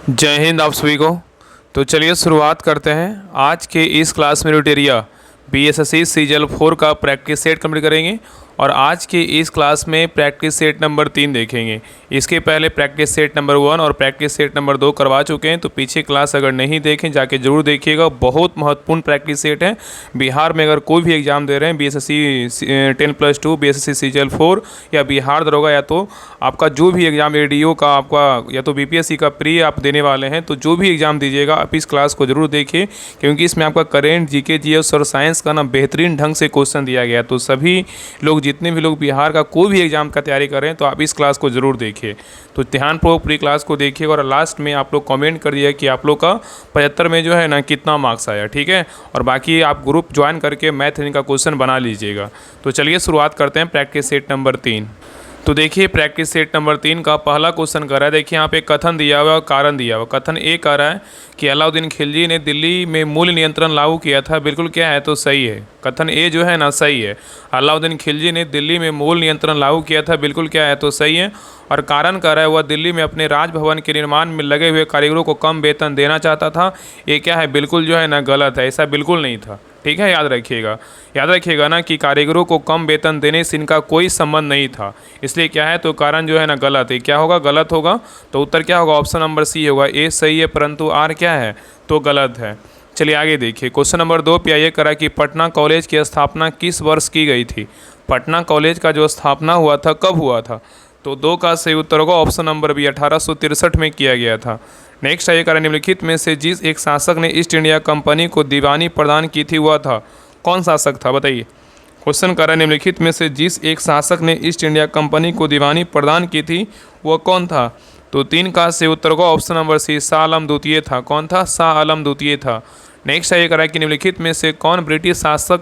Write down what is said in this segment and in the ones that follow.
जय हिंद आप सभी को। तो चलिए शुरुआत करते हैं। आज के इस क्लास में रूटेरिया बीएसएससी सीजीएल 4 का प्रैक्टिस सेट कंप्लीट करेंगे और आज के इस क्लास में प्रैक्टिस सेट नंबर 3 देखेंगे। इसके पहले प्रैक्टिस सेट नंबर 1 और प्रैक्टिस सेट नंबर 2 करवा चुके हैं, तो पीछे क्लास अगर नहीं देखें जाके ज़रूर देखिएगा। बहुत महत्वपूर्ण प्रैक्टिस सेट है। बिहार में अगर कोई भी एग्ज़ाम दे रहे हैं, बीएसएससी 10+2, बीएसएससी सीजीएल 4 या बिहार दरोगा, या तो आपका जो भी एग्ज़ाम एडीओ का आपका या तो बीपीएससी का प्री आप देने वाले हैं, तो जो भी एग्ज़ाम दीजिएगा आप इस क्लास को ज़रूर देखिए, क्योंकि इसमें आपका करेंट जीके जीएस और साइंस का ना बेहतरीन ढंग से क्वेश्चन दिया गया। तो सभी लोग, जितने भी लोग बिहार का कोई भी एग्ज़ाम का तैयारी कर रहे हैं, तो आप इस क्लास को ज़रूर देखिए। तो ध्यानपूर्वक पूरी क्लास को देखिए और लास्ट में आप लोग कमेंट कर दिया कि आप लोग का 75 में जो है ना कितना मार्क्स आया, ठीक है। और बाकी आप ग्रुप ज्वाइन करके मैथ का क्वेश्चन बना लीजिएगा। तो चलिए शुरुआत करते हैं प्रैक्टिस सेट नंबर 3। तो देखिए प्रैक्टिस सेट नंबर 3 का पहला क्वेश्चन कर रहा है। देखिए यहाँ पे कथन दिया हुआ और कारण दिया हुआ। कथन ए कह रहा है कि अलाउद्दीन खिलजी ने दिल्ली में मूल्य नियंत्रण लागू किया था। बिल्कुल क्या है, तो सही है। कथन ए जो है ना सही है। अलाउद्दीन खिलजी ने दिल्ली में मूल्य नियंत्रण लागू किया था, बिल्कुल क्या है, तो सही है। और कारण कह रहा है वह दिल्ली में अपने राजभवन के निर्माण में लगे हुए कारीगरों को कम वेतन देना चाहता था। ये क्या है, बिल्कुल जो है ना गलत है। ऐसा बिल्कुल नहीं था, ठीक है। याद रखिएगा ना कि कारीगरों को कम वेतन देने से इनका कोई संबंध नहीं था, इसलिए क्या है, तो कारण जो है ना गलत है। क्या होगा, गलत होगा। तो उत्तर क्या होगा, ऑप्शन नंबर सी होगा। ए सही है परंतु आर क्या है, तो गलत है। चलिए आगे देखिए। क्वेश्चन नंबर 2 पे ये करा कि पटना कॉलेज की स्थापना किस वर्ष की गई थी। पटना कॉलेज का जो स्थापना हुआ था कब हुआ था, तो 2 का सही उत्तर होगा ऑप्शन नंबर बी, 1863 में किया गया था। नेक्स्ट ये करें, निम्नलिखित में से जिस एक शासक ने ईस्ट इंडिया कंपनी को दीवानी प्रदान की थी वह था, कौन शासक था, बताइए। क्वेश्चन कर रहा है, निम्नलिखित में से जिस एक शासक ने ईस्ट इंडिया कंपनी को दीवानी प्रदान की थी वह कौन था, तो 3 का सही उत्तर होगा ऑप्शन नंबर सी, शाह आलम द्वितीय था। कौन था, शाह आलम द्वितीय था। नेक्स्ट ये करा कि निम्नलिखित में से कौन ब्रिटिश शासन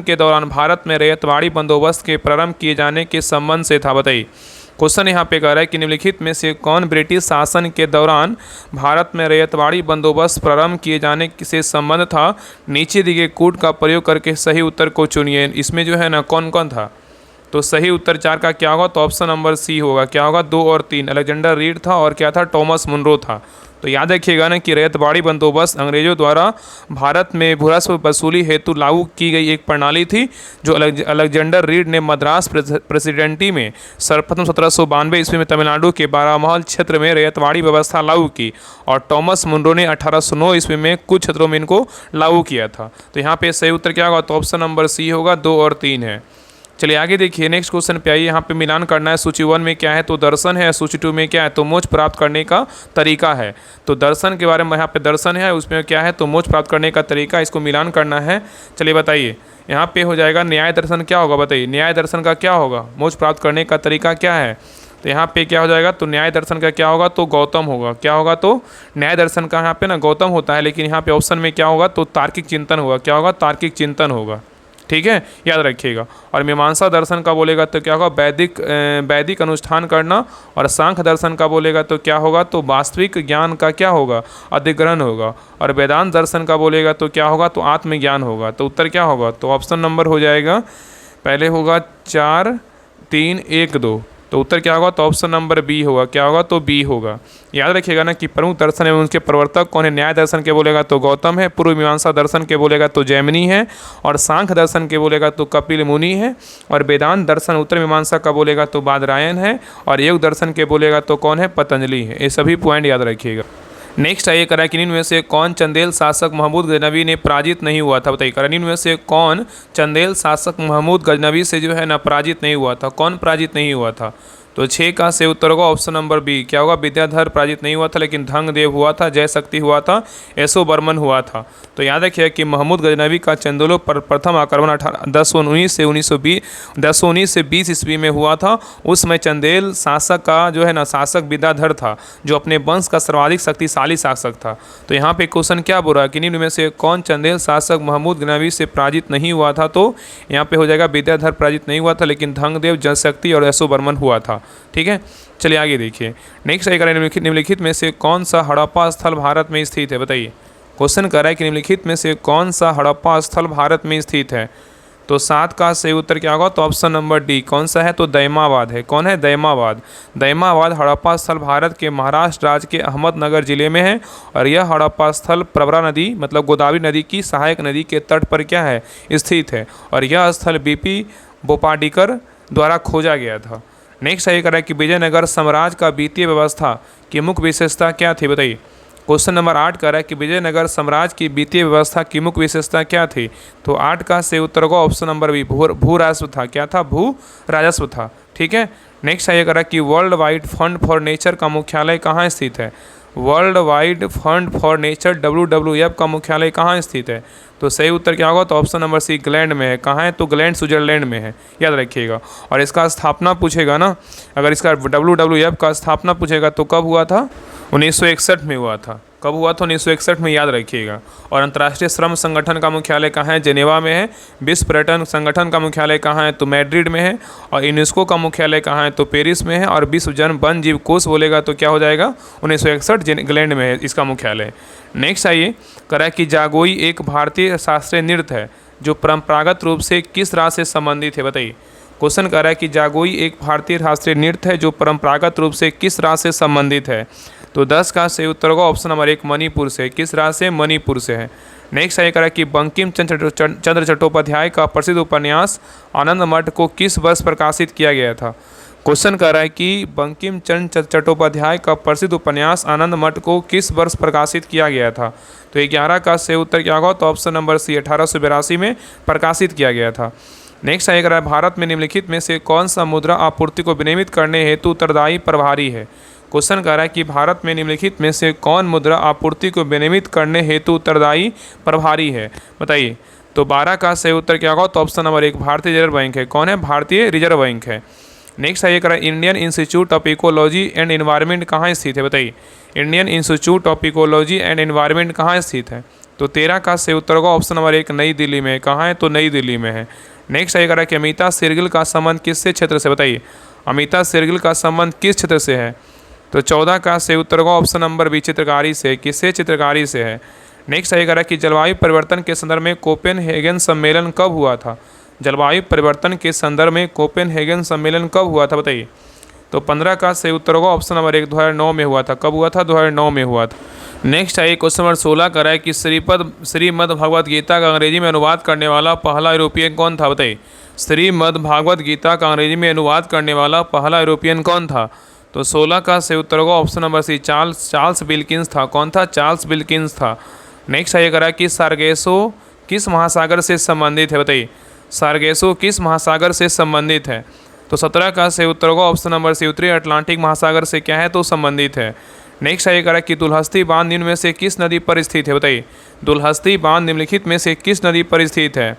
के दौरान भारत में रैयतवाड़ी बंदोबस्त के प्रारंभ किए जाने के संबंध से था, बताइए। क्वेश्चन यहाँ पे कह रहा है कि निम्नलिखित में से कौन ब्रिटिश शासन के दौरान भारत में रैयतवाड़ी बंदोबस्त प्रारंभ किए जाने से संबंध था। नीचे दिए कूट का प्रयोग करके सही उत्तर को चुनिए। इसमें जो है ना कौन कौन था, तो सही उत्तर 4 का क्या होगा, तो ऑप्शन नंबर सी होगा। क्या होगा, 2 और 3, अलेक्जेंडर रीड था और क्या था, टॉमस मुनरो था। तो याद रखिएगा ना कि रैयतवाड़ी बंदोबस्त अंग्रेजों द्वारा भारत में भूरास्व वसूली हेतु लागू की गई एक प्रणाली थी, जो अलेक्जेंडर रीड ने मद्रास प्रेसिडेंटी में सर्वप्रथम 1792 ईस्वी में तमिलनाडु के बारामहल क्षेत्र में रैयतवाड़ी व्यवस्था लागू की, और टॉमस मुनरो ने 1809 ईस्वी में कुछ क्षेत्रों में इनको लागू किया था। तो यहाँ पे सही उत्तर क्या होगा, तो ऑप्शन नंबर सी होगा, 2 और 3 है। चलिए आगे देखिए। नेक्स्ट क्वेश्चन पे आइए। यहाँ पे मिलान करना है। सूची 1 में क्या है, तो दर्शन है। सूची 2 में क्या है, तो मोक्ष प्राप्त करने का तरीका है। तो दर्शन के बारे में यहाँ पे दर्शन है, उसमें क्या है, तो मोक्ष प्राप्त करने का तरीका, इसको मिलान करना है। चलिए बताइए। यहाँ पे हो जाएगा न्याय दर्शन, क्या होगा, बताइए। न्याय दर्शन का क्या होगा, मोक्ष प्राप्त करने का तरीका क्या है, तो यहाँ पे क्या हो जाएगा, तो न्याय दर्शन का क्या होगा, तो गौतम होगा। क्या होगा, तो न्याय दर्शन का यहाँ पे ना गौतम होता है, लेकिन यहाँ पे ऑप्शन में क्या होगा, तो तार्किक चिंतन होगा। क्या होगा, तार्किक चिंतन होगा, ठीक है, याद रखिएगा। और मीमांसा दर्शन का बोलेगा तो क्या होगा, वैदिक अनुष्ठान करना। और सांख्य दर्शन का बोलेगा तो क्या होगा, तो वास्तविक ज्ञान का क्या होगा, अधिग्रहण होगा। और वेदांत दर्शन का बोलेगा तो क्या होगा, तो आत्मज्ञान होगा। तो उत्तर क्या होगा, तो ऑप्शन नंबर हो जाएगा, पहले होगा 4, 3, 1, 2। तो उत्तर क्या होगा, तो ऑप्शन नंबर बी होगा। क्या होगा, तो बी होगा। याद रखिएगा ना कि प्रमुख दर्शन एवं उनके प्रवर्तक कौन है। न्याय दर्शन के बोलेगा तो गौतम है। पूर्व मीमांसा दर्शन के बोलेगा तो जैमिनी है। और सांख्य दर्शन के बोलेगा तो कपिल मुनि है। और वेदांत दर्शन उत्तर मीमांसा का बोलेगा तो बादरायण है। और योग दर्शन के बोलेगा तो कौन है, पतंजलि है। ये सभी पॉइंट याद रखिएगा। नेक्स्ट आइए करा कि इनमें से कौन चंदेल शासक महमूद गजनवी ने पराजित नहीं हुआ था, बताइए। करा इनमें से कौन चंदेल शासक महमूद गजनवी से जो है ना पराजित नहीं हुआ था, कौन पराजित नहीं हुआ था, तो 6 का सही उत्तर होगा ऑप्शन नंबर बी। क्या होगा, विद्याधर पराजित नहीं हुआ था, लेकिन धंगदेव हुआ था, जय शक्ति हुआ था, यशो बर्मन हुआ था। तो याद रखिए कि महमूद गजनवी का चंदेलों पर प्रथम आक्रमण 1019 से 20 ईस्वी में हुआ था। उस समय चंदेल शासक का जो है ना शासक विद्याधर था, जो अपने वंश का सर्वाधिक शक्तिशाली शासक था। तो यहाँ पे क्वेश्चन क्या बोल रहा है कि निम्न में से कौन चंदेल शासक महमूद गजनवी से पराजित नहीं हुआ था, तो यहाँ पे हो जाएगा विद्याधर पराजित नहीं हुआ था, लेकिन धंगदेव, जय शक्ति और यशो बर्मन हुआ था, ठीक है। चलिए आगे देखिए। नेक्स्ट निम्नलिखित में से कौन सा हड़प्पा स्थल भारत में स्थित है, बताइए। क्वेश्चन कर रहा है कि निम्नलिखित में से कौन सा हड़प्पा स्थल भारत में स्थित है, तो 7 का सही उत्तर क्या होगा? तो ऑप्शन नंबर डी कौन सा है? तो दैमाबाद है। कौन है? दैमाबाद। दैमाबाद हड़प्पा स्थल भारत के महाराष्ट्र राज्य के अहमदनगर जिले में है और यह हड़प्पा स्थल प्रवरा नदी मतलब गोदावरी नदी की सहायक नदी के तट पर क्या है? स्थित है और यह स्थल बीपी बोपाडीकर द्वारा खोजा गया था। नेक्स्ट सही करें कि विजयनगर साम्राज्य का वित्तीय व्यवस्था की मुख्य विशेषता क्या थी? बताइए। क्वेश्चन नंबर 8 कह रहा है कि विजयनगर साम्राज्य की वित्तीय व्यवस्था की मुख्य विशेषता क्या थी? तो 8 का सही उत्तर होगा ऑप्शन नंबर बी भू राजस्व था। क्या था? भू राजस्व था। ठीक है। नेक्स्ट सही कह रहा है कि world wide fund for nature का मुख्यालय कहाँ स्थित है? World wide fund for nature WWF का मुख्यालय कहाँ स्थित है? तो सही उत्तर क्या होगा? तो ऑप्शन नंबर सी ग्लैंड में है। कहाँ है? तो ग्लैंड स्विट्जरलैंड में है, याद रखिएगा। और इसका स्थापना पूछेगा ना, अगर इसका WWF का स्थापना पूछेगा तो कब हुआ था? 1961 में हुआ था। कब हुआ था? 1961 में, याद रखिएगा। और अंतर्राष्ट्रीय श्रम संगठन का मुख्यालय कहाँ है? जेनेवा में है। विश्व पर्यटन संगठन का मुख्यालय कहाँ है? तो मैड्रिड में है। और यूनेस्को का मुख्यालय कहाँ है? तो पेरिस में है। और विश्व जन वन जीव कोष बोलेगा तो क्या हो जाएगा? 1961 इंग्लैंड में है इसका मुख्यालय। नेक्स्ट आइए, करा कि जागोई एक भारतीय शास्त्रीय नृत्य है जो परंपरागत रूप से किस राज्य से संबंधित है? बताइए। क्वेश्चन कर रहा है कि जागोई एक भारतीय शास्त्रीय नृत्य है जो परंपरागत रूप से किस राज्य से संबंधित है? तो 10 का सही उत्तर होगा ऑप्शन नंबर 1 मणिपुर से। किस राज्य से? मणिपुर से है। नेक्स्ट सही करा कि बंकिम चंद्र चट्टोपाध्याय का प्रसिद्ध उपन्यास आनंद मठ को किस वर्ष प्रकाशित किया गया था? क्वेश्चन कर रहा है कि बंकिम चंद्र चट्टोपाध्याय का प्रसिद्ध उपन्यास आनंद मठ को किस वर्ष प्रकाशित किया गया था? तो 11 का सही उत्तर क्या होगा? तो ऑप्शन नंबर सी 1882 में प्रकाशित किया गया था। नेक्स्ट सही करा है भारत में निम्नलिखित में से कौन सा मुद्रा आपूर्ति को विनियमित करने हेतु उत्तरदायी प्रभारी है? क्वेश्चन कर रहा है कि भारत में निम्नलिखित में से कौन मुद्रा आपूर्ति को विनियमित करने हेतु उत्तरदायी प्रभारी है? बताइए। तो 12 का सही उत्तर क्या होगा? तो ऑप्शन नंबर 1 भारतीय रिजर्व बैंक है। कौन है? भारतीय रिजर्व बैंक है। नेक्स्ट है ये करा Indian institute of ecology and environment कहाँ स्थित है? बताइए। Indian institute of ecology and environment कहाँ स्थित है? तो 13 का सही उत्तर होगा ऑप्शन नंबर 1 नई दिल्ली में। कहाँ है? तो नई दिल्ली में है। नेक्स्ट है करा कि अमिता शेरगिल का संबंध किससे क्षेत्र से? बताइए। अमिता शेरगिल का संबंध किस क्षेत्र से है? तो 14 का सही उत्तर होगा ऑप्शन नंबर बी चित्रकारी से। किससे? चित्रकारी से है। नेक्स्ट है करा कि जलवायु परिवर्तन के संदर्भ में कोपेनहेगन सम्मेलन कब हुआ था? जलवायु परिवर्तन के संदर्भ में कोपेनहेगन सम्मेलन कब हुआ था? बताइए। तो 15 का सही उत्तर होगा ऑप्शन नंबर 1 2009 में हुआ था। कब हुआ था? 2009 में हुआ था। नेक्स्ट है क्वेश्चन नंबर 16 का है कि श्रीमद् भगवद गीता का अंग्रेजी में अनुवाद करने वाला पहला यूरोपियन कौन था? बताइए। श्रीमद् भगवद गीता का अंग्रेजी में अनुवाद करने वाला पहला यूरोपियन कौन था? तो 16 का सही उत्तर होगा option number C Charles Wilkins था। कौन था? चार्ल्स विल्किंस था। नेक्स्ट है करा कि सार्गेसो किस महासागर से संबंधित है? बताइए। सार्गेसो किस महासागर से संबंधित है? तो 17 का सही उत्तर होगा ऑप्शन नंबर सी उत्तरी अटलांटिक महासागर से क्या है? तो संबंधित है। नेक्स्ट है करा कि दुलहस्ती बांध निम्न में से किस नदी पर स्थित है? बताइए। दुलहस्ती बांध निम्नलिखित में से किस नदी पर स्थित है?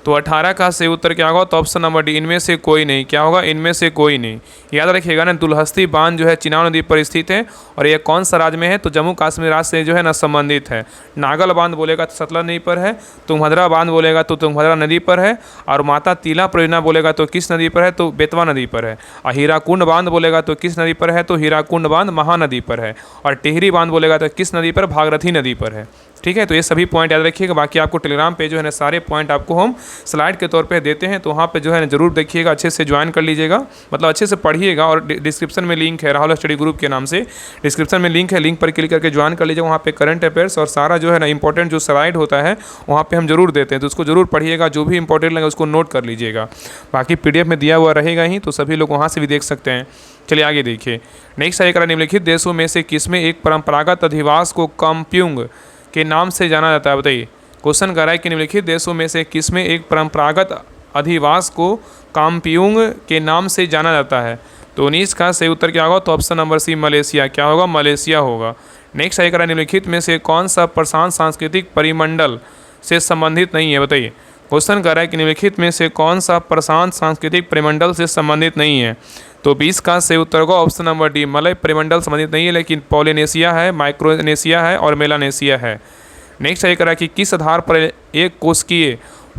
तो 18 का सही उत्तर क्या होगा? तो ऑप्शन नंबर डी इनमें से कोई नहीं। क्या होगा? इनमें से कोई नहीं। याद रखिएगा ना, दुलहस्ती बांध जो है चिनाब नदी पर स्थित है और यह कौन सा राज्य में है? तो जम्मू कश्मीर राज्य से जो है ना संबंधित है। नागल बांध बोलेगा तो सतलज नदी पर है। तुंगभद्रा बांध बोलेगा तो तुंगभद्रा नदी पर है। और माता तीला परियोजना बोलेगा तो किस नदी पर है? तो बेतवा नदी पर है। और हीराकुंड बांध बोलेगा तो किस नदी पर है? तो हीराकुंड बांध महानदी पर है। और टिहरी बांध बोलेगा तो किस नदी पर? भागीरथी नदी पर है। ठीक है। तो ये सभी पॉइंट याद रखिएगा। बाकी आपको टेलीग्राम पे जो है ना सारे पॉइंट आपको हम स्लाइड के तौर पे देते हैं, तो वहाँ पे जो है ना जरूर देखिएगा, अच्छे से ज्वाइन कर लीजिएगा, मतलब अच्छे से पढ़िएगा। और डिस्क्रिप्शन में लिंक है राहुल स्टडी ग्रुप के नाम से, डिस्क्रिप्शन में लिंक है, लिंक पर क्लिक करके ज्वाइन कर लीजिएगा। वहाँ पे करंट अफेयर्स और सारा जो है ना इंपॉर्टेंट जो स्लाइड होता है वहाँ पर हम जरूर देते हैं, तो उसको जरूर पढ़िएगा। जो भी इंपॉर्टेंट लगे उसको नोट कर लीजिएगा। बाकी PDF में दिया हुआ रहेगा ही, तो सभी लोग वहाँ से भी देख सकते हैं। चलिए आगे देखिए। नेक्स्ट है निम्नलिखित देशों में से किसमें एक परंपरागत अधिवास को काम्प्यूंग के नाम से जाना जाता है? बताइए। क्वेश्चन कर रहा है कि निम्नलिखित देशों में से किसमें एक परंपरागत अधिवास को काम्प्यूंग के नाम से जाना जाता है? तो 19 का सही उत्तर क्या होगा? तो ऑप्शन नंबर सी मलेशिया। क्या होगा? मलेशिया होगा। नेक्स्ट है करा निम्नलिखित में से कौन सा प्रशांत सांस्कृतिक परिमंडल से संबंधित नहीं है? बताइए। क्वेश्चन कर रहा है कि निम्नलिखित में से कौन सा प्रशांत सांस्कृतिक परिमंडल से संबंधित नहीं है? तो 20 का सही उत्तर होगा ऑप्शन नंबर डी मलय परिमंडल संबंधित नहीं है, लेकिन पॉलिनेशिया है, माइक्रोनेशिया है और मेलानेशिया है। नेक्स्ट है करा कि किस आधार पर एक कोशिकीय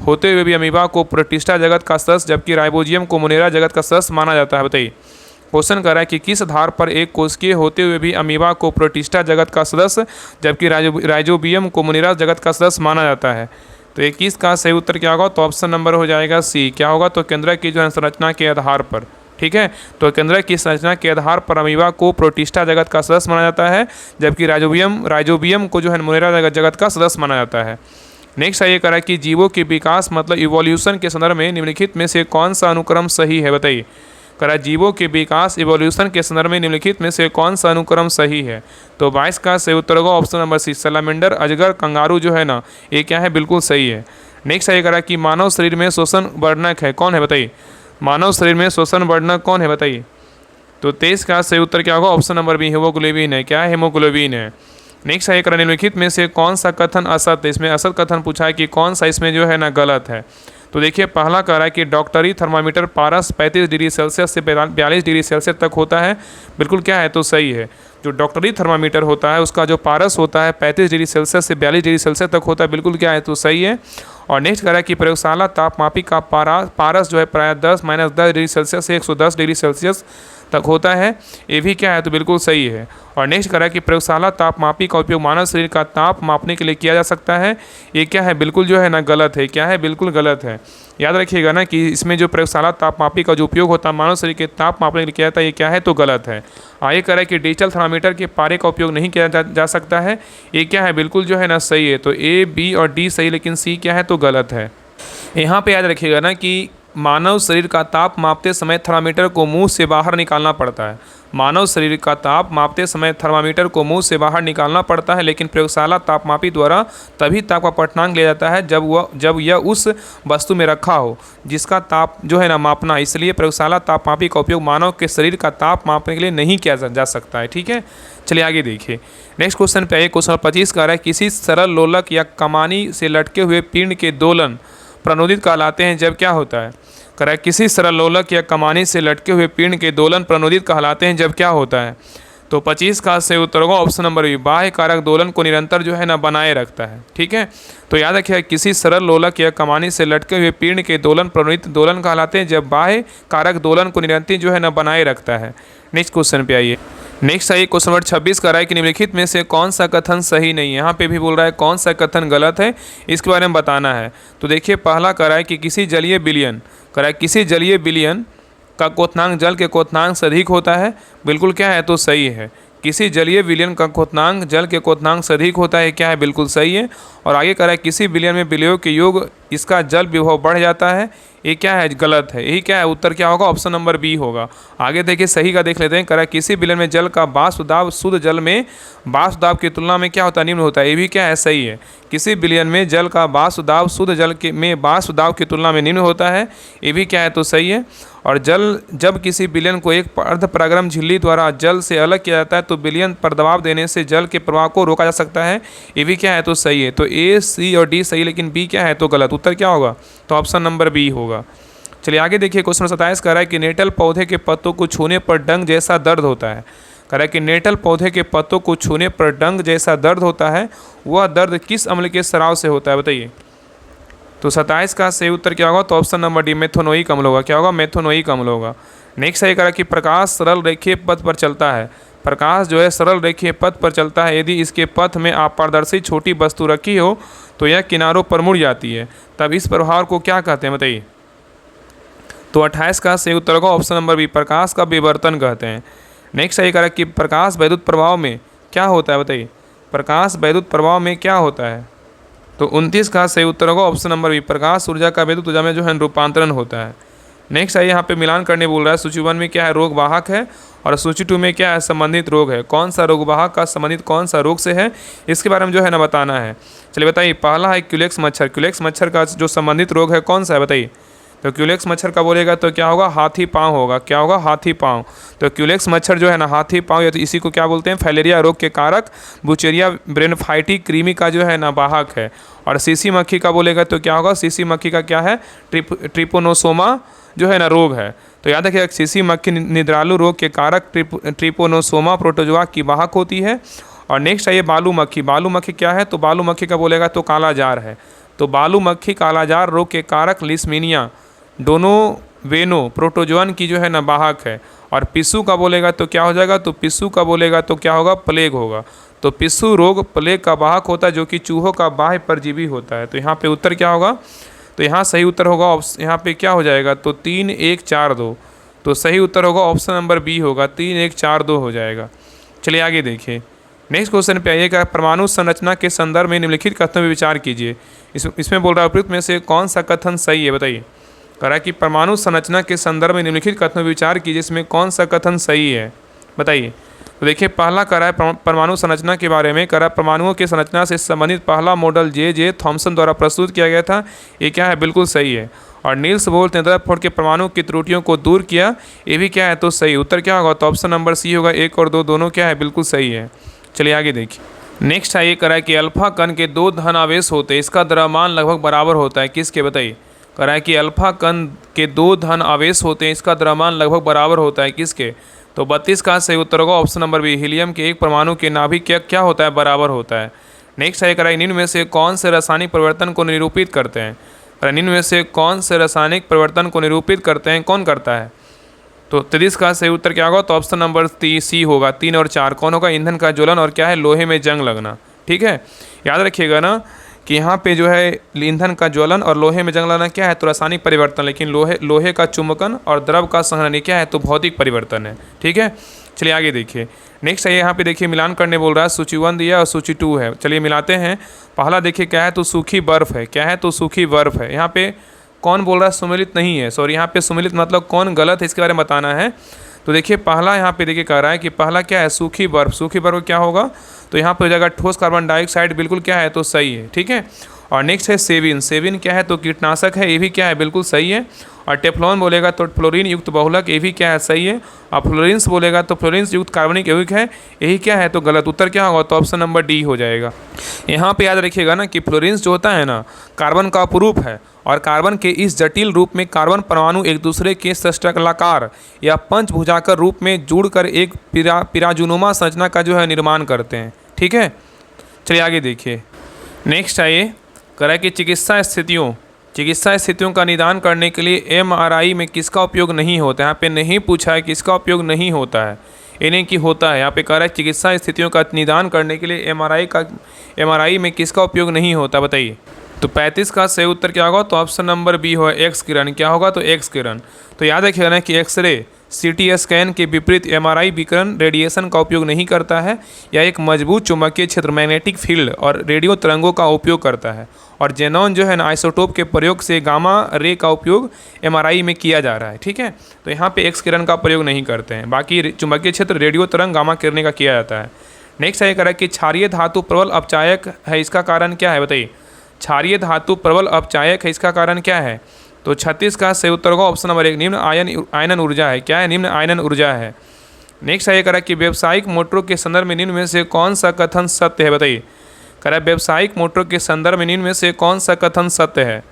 होते हुए भी अमीबा को प्रोटिस्टा जगत का सदस्य जबकि राइबोजियम को मोनेरा जगत का सदस्य माना जाता है? बताइए। क्वेश्चन कर रहा है कि किस आधार पर एक कोशिकीय होते हुए भी अमीबा को प्रोटिस्टा जगत का सदस्य जबकि राइजोबियम को मोनेरा जगत का सदस्य माना जाता है? तो 21 का सही उत्तर क्या होगा? तो ऑप्शन नंबर हो जाएगा सी। क्या होगा? तो केंद्रक की जो है संरचना के आधार पर। ठीक है, तो केंद्रक की संरचना के आधार पर अमीबा को प्रोटिस्टा जगत का सदस्य माना जाता है, जबकि राइजोबियम को जो है मोनेरा जगत का सदस्य माना जाता है। नेक्स्ट ये करा कि जीवों के विकास मतलब इवोल्यूशन के संदर्भ में निम्नलिखित में से कौन सा अनुक्रम सही है? बताइए। करा जीवों के विकास इवोल्यूशन के संदर्भ में निम्नलिखित में से कौन सा अनुक्रम सही है? तो 22 का सही उत्तर होगा ऑप्शन नंबर सी। सलामेंडर, अजगर, कंगारू जो है ना, ये क्या है? बिल्कुल सही है। नेक्स्ट ये करा कि मानव शरीर में श्वसन वर्णक है, कौन है? बताइए। मानव शरीर में श्वसन वर्णक कौन है? बताइए। तो 23 का सही उत्तर क्या होगा? ऑप्शन नंबर बी, हीमोग्लोबिन है। क्या है? हीमोग्लोबिन है। नेक्स्ट है करा निम्नलिखित में से कौन सा कथन असत है? इसमें असत कथन पूछा है कि कौन सा इसमें जो है ना गलत है। तो देखिए पहला कह रहा है कि डॉक्टरी थर्मामीटर पारस 35 डिग्री सेल्सियस से 42 डिग्री सेल्सियस तक होता है। बिल्कुल क्या है? तो सही है। जो डॉक्टरी थर्मामीटर होता है उसका जो पारस होता है 35 डिग्री सेल्सियस से 42 डिग्री सेल्सियस तक होता है। बिल्कुल क्या है? तो सही है। और नेक्स्ट कह रहा है कि प्रयोगशाला तापमापी का पारस जो है प्राय 10 - 10 डिग्री सेल्सियस से 110 डिग्री सेल्सियस तक होता है। ये भी क्या है? तो बिल्कुल सही है। और नेक्स्ट कह रहा है कि प्रयोगशाला तापमापी का उपयोग मानव शरीर का ताप मापने के लिए किया जा सकता है। ये क्या है? बिल्कुल जो है ना गलत है। क्या है? बिल्कुल गलत है। याद रखिएगा ना कि इसमें जो प्रयोगशाला तापमापी का जो उपयोग होता है मानव शरीर के ताप मापने के लिए किया जाता है, ये क्या है? तो गलत है। आगे कह रहा है कि डिजिटल थर्मामीटर के पारे का उपयोग नहीं किया जा सकता है। ये क्या है? बिल्कुल जो है ना सही है। तो ए, बी और डी सही, लेकिन सी क्या है? तो गलत है। यहाँ पे याद रखिएगा ना कि मानव शरीर का ताप मापते समय थर्मामीटर को मुंह से बाहर निकालना पड़ता है। मानव शरीर का ताप मापते समय थर्मामीटर को मुंह से बाहर निकालना पड़ता है, लेकिन प्रयोगशाला तापमापी द्वारा तभी ताप का पठनांक लिया जाता है जब यह उस वस्तु में रखा हो जिसका ताप जो है ना मापना। इसलिए प्रयोगशाला तापमापी का उपयोग मानव के शरीर का ताप मापने के लिए नहीं किया जा सकता है। ठीक है, चलिए आगे देखिए। नेक्स्ट क्वेश्चन पे आइए। क्वेश्चन 25 का रहा है किसी सरल लोलक या कमानी से लटके हुए पिंड के दोलन प्रणोदित कहलाते हैं जब क्या होता है? कह रहा है किसी सरल लोलक या कमानी से लटके हुए पिंड के दोलन प्रणोदित कहलाते हैं जब क्या होता है? तो 25 का सही उत्तर होगा ऑप्शन नंबर बी, बाह्य कारक दोलन को निरंतर जो है ना बनाए रखता है। ठीक है, तो याद रखिए किसी सरल लोलक या कमानी से लटके हुए पिंड के दोलन प्रणोदित दोलन कहलाते हैं जब बाह्य कारक दोलन को निरंतर जो है ना बनाए रखता है। नेक्स्ट क्वेश्चन पे आइए। नेक्स्ट आइए क्वेश्चन नंबर 26 का रहा है कि निम्नलिखित में से कौन सा कथन सही नहीं है? यहाँ पे भी बोल रहा है कौन सा कथन गलत है, इसके बारे में बताना है। तो देखिए पहला कह रहा है कि किसी जलीय विलयन, कह रहा है किसी जलीय विलयन का क्वथनांक जल के क्वथनांक से अधिक होता है। बिल्कुल क्या है? तो सही है। किसी जलीय विलयन का क्वथनांक जल के क्वथनांक से अधिक होता है। क्या है? बिल्कुल सही है। और आगे कह रहा है किसी विलयन में विलयों के योग इसका जल विभव बढ़ जाता है। ये क्या है? गलत है। यही क्या है? उत्तर क्या होगा? ऑप्शन नंबर बी होगा। आगे देखिए सही का देख लेते हैं। कह रहा है किसी विलयन में जल का वाष्प दाब शुद्ध जल में वाष्प दाब की तुलना में क्या होता है? निम्न होता है। ये भी क्या है? सही है। किसी विलयन में जल का वाष्प दाब शुद्ध जल के में वाष्प दाब की तुलना में निम्न होता है। ये भी क्या है? तो सही है। और जब किसी विलयन को एक अर्धपरागरम झिल्ली द्वारा जल से अलग किया जाता है तो विलयन पर दबाव देने से जल के प्रवाह को रोका जा सकता है। ये भी क्या है? तो सही है। तो ए, सी और डी सही, लेकिन बी क्या है? तो गलत। उत्तर क्या होगा? तो ऑप्शन नंबर बी होगा। चलिए आगे देखिए। क्वेश्चन 27 कह रहा है कि नेटल पौधे के पत्तों को छूने पर डंक जैसा दर्द होता है। कह रहा है कि नेटल पौधे के पत्तों को छूने पर डंक जैसा दर्द होता है, वह दर्द किस अम्ल के स्राव से होता है? बताइए। तो 27 का सही उत्तर क्या होगा? तो ऑप्शन नंबर डी, मेथोनोइक अम्ल होगा। क्या होगा? मेथोनोइक अम्ल होगा। नेक्स्ट सही कह रहा है कि प्रकाश सरल रेखीय पथ पर चलता है। प्रकाश जो है सरल रेखीय पथ पर चलता है। यदि इसके पथ में अपारदर्शी छोटी वस्तु रखी हो तो यह किनारों पर मुड़ जाती है, तब इस प्रभाव को क्या कहते हैं? बताइए। तो 28 का सही उत्तर होगा ऑप्शन नंबर बी, प्रकाश का विवर्तन कहते हैं। नेक्स्ट सही कह रहा है कि प्रकाश वैद्युत प्रभाव में क्या होता है? बताइए। प्रकाश वैद्युत प्रभाव में क्या होता है? तो 29 का सही उत्तर होगा ऑप्शन नंबर बी, प्रकाश ऊर्जा का वैद्युत ऊर्जा में जो है रूपांतरण होता है। नेक्स्ट आइए यहाँ पे मिलान करने बोल रहा है। सूची 1 में क्या है? रोग वाहक है, और सूची 2 में क्या है? संबंधित रोग है। कौन सा रोग वाहक का संबंधित कौन सा रोग से है, इसके बारे में जो है ना बताना है। चलिए बताइए। पहला है क्यूलेक्स मच्छर। क्यूलेक्स मच्छर का जो संबंधित रोग है कौन सा है? बताइए। तो क्यूलेक्स मच्छर का बोलेगा तो क्या होगा? हाथी पाँव होगा। क्या होगा? हाथी पाँव। तो क्यूलेक्स मच्छर जो है ना हाथी पाँव, या तो इसी को क्या बोलते हैं? फाइलेरिया रोग के कारक बुचेरिया ब्रेनफाइटी कृमि का जो है ना वाहक है। और सीसी मक्खी का बोलेगा तो क्या होगा? सीसी मक्खी का क्या है? ट्रिपोनोसोमा जो है ना रोग है। तो याद रखिए सीसी मक्खी निद्रालु रोग के कारक ट्रिपोनोसोमा प्रोटोजोआ की वाहक होती है। और नेक्स्ट है ये बालू मक्खी। बालू मक्खी क्या है? तो बालू मक्खी का बोलेगा तो कालाजार है। तो बालू मक्खी कालाजार रोग के कारक लिस्मीनिया दोनों वेनो प्रोटोजोअन की जो है ना वाहक है। और पिस्सू का बोलेगा तो क्या हो जाएगा? तो पिस्सू का बोलेगा तो क्या होगा? प्लेग होगा। तो पिस्सू रोग प्लेग का वाहक होता है जो कि चूहों का बाह्य परजीवी होता है। तो यहाँ पे उत्तर क्या होगा, तो यहाँ सही उत्तर होगा यहाँ पे क्या हो जाएगा, तो 3 1 4 2। तो सही उत्तर होगा ऑप्शन नंबर बी होगा, 3 1 4 2 हो जाएगा। चलिए आगे देखिए, नेक्स्ट क्वेश्चन पे आइएगा। परमाणु संरचना के संदर्भ में निम्नलिखित कथनों पर विचार कीजिए। इसमें बोल रहा है उपयुक्त में से कौन सा कथन सही है, बताइए। कह रहा है कि परमाणु संरचना के संदर्भ में निम्नलिखित कथनों पर विचार कीजिए, इसमें कौन सा कथन सही है, बताइए। तो देखिए पहला कह रहा है परमाणु संरचना के बारे में, कह रहा है परमाणुओं की संरचना से संबंधित पहला मॉडल जे थॉमसन द्वारा प्रस्तुत किया गया था, ये क्या है, बिल्कुल सही है। और नील्स बोर ने रदरफोर्ड के परमाणु की त्रुटियों को दूर किया, ये भी क्या है, तो सही। उत्तर क्या होगा, तो ऑप्शन नंबर सी होगा, 1 और 2 दोनों क्या है, बिल्कुल सही है। चलिए आगे देखिए, नेक्स्ट है ये कह रहा है कि अल्फा कण के 2 धन आवेश होते हैं, इसका द्रव्यमान लगभग बराबर होता है, किसके, बताइए। कह रहा है कि अल्फा कण के 2 धन आवेश होते हैं, इसका द्रव्यमान लगभग बराबर होता है, किसके। तो 32 का सही उत्तर होगा ऑप्शन नंबर बी, हीलियम के एक परमाणु के नाभिक क्या होता है, बराबर होता है। नेक्स्ट है कह रहा है निम्न में से कौन से रासायनिक परिवर्तन को निरूपित करते हैं। निम्न में से कौन से रासायनिक परिवर्तन को निरूपित करते हैं, कौन करता है। तो 33 का सही उत्तर क्या होगा, तो ऑप्शन नंबर सी होगा, 3 और 4। कौन होगा, ईंधन का ज्वलन और क्या है, लोहे में जंग लगना। ठीक है, याद रखिएगा ना कि यहाँ पे जो है ईंधन का ज्वलन और लोहे में जंग लगना क्या है, तो रासायनिक परिवर्तन, लेकिन लोहे का चुंबकन और द्रव का संघनन क्या है, तो भौतिक परिवर्तन है। ठीक है, चलिए आगे देखिए। नेक्स्ट है यहाँ पे देखिए मिलान करने बोल रहा है, सूची 1 दिया और सूची 2 है। चलिए मिलाते हैं। पहला देखिए क्या है, तो सूखी बर्फ़ है, क्या है, तो सूखी बर्फ़ है। यहाँ पे कौन बोल रहा है, सुमेलित नहीं है, सॉरी यहाँ पे सुमेलित मतलब कौन गलत है, इसके बारे में बताना है। तो देखिए पहला यहाँ पे देखिए कह रहा है कि पहला क्या है, सूखी बर्फ़। सूखी बर्फ़ क्या होगा, तो यहाँ पे हो जाएगा ठोस कार्बन डाइऑक्साइड, बिल्कुल क्या है, तो सही है। ठीक है, और नेक्स्ट है सेविन। सेविन क्या है, तो कीटनाशक है, ये भी क्या है, बिल्कुल सही है। और टेफ्लॉन बोलेगा तो फ्लोरीन युक्त बहुलक, ये भी क्या है, सही है। और फ्लोरिन्स बोलेगा तो फ्लोरिन्स युक्त कार्बनिक यौगिक है, यही क्या है, तो गलत। उत्तर क्या होगा, तो ऑप्शन नंबर डी हो जाएगा। यहाँ पे याद रखिएगा ना कि फ्लोरिन्स जो होता है ना, कार्बन का अपरूप है, और कार्बन के इस जटिल रूप में कार्बन परमाणु एक दूसरे के षष्ठकलाकार या पंचभुजाकर रूप में जुड़कर एक पिराजुनुमा संरचना का जो है निर्माण करते हैं। ठीक है, चलिए आगे देखिए। नेक्स्ट आइए, कह रहा है कि चिकित्सा स्थितियों का निदान करने के लिए एमआरआई में किसका उपयोग नहीं होता है। यहाँ पे नहीं पूछा है किसका उपयोग नहीं होता है, इन्हें की होता है। यहाँ पे कह रहा है चिकित्सा स्थितियों का निदान करने के लिए एमआरआई में किसका उपयोग नहीं होता, बताइए। तो 35 का सही उत्तर क्या होगा, तो ऑप्शन नंबर बी होगा, एक्स किरण। क्या होगा, तो एक्स किरण। तो याद रखिएगा ना कि एक्सरे सीटी स्कैन के विपरीत एमआरआई विकिरण रेडिएशन का उपयोग नहीं करता है, या एक मजबूत चुंबकीय क्षेत्र मैग्नेटिक फील्ड और रेडियो तरंगों का उपयोग करता है। और जेनॉन जो है ना आइसोटोप के प्रयोग से गामा रे का उपयोग एमआरआई में किया जा रहा है। ठीक है, तो यहाँ पे एक्स किरण का प्रयोग नहीं करते हैं, बाकी चुंबकीय क्षेत्र रेडियो तरंग गामा किरण का किया जाता है। नेक्स्ट है कह कि क्षारीय धातु प्रबल अपचायक है, इसका कारण क्या है, बताइए। क्षारीय धातु प्रबल अपचायक है, इसका कारण क्या है। तो 36 का सही उत्तर होगा ऑप्शन नंबर 1, निम्न आयनन ऊर्जा है। क्या है, निम्न आयनन ऊर्जा है। नेक्स्ट है कह कि व्यावसायिक मोटरों के संदर्भ में निम्न में से कौन सा कथन सत्य है, बताइए। कह रहा है व्यावसायिक मोटरों के संदर्भ में निम्न में से कौन सा कथन सत्य है,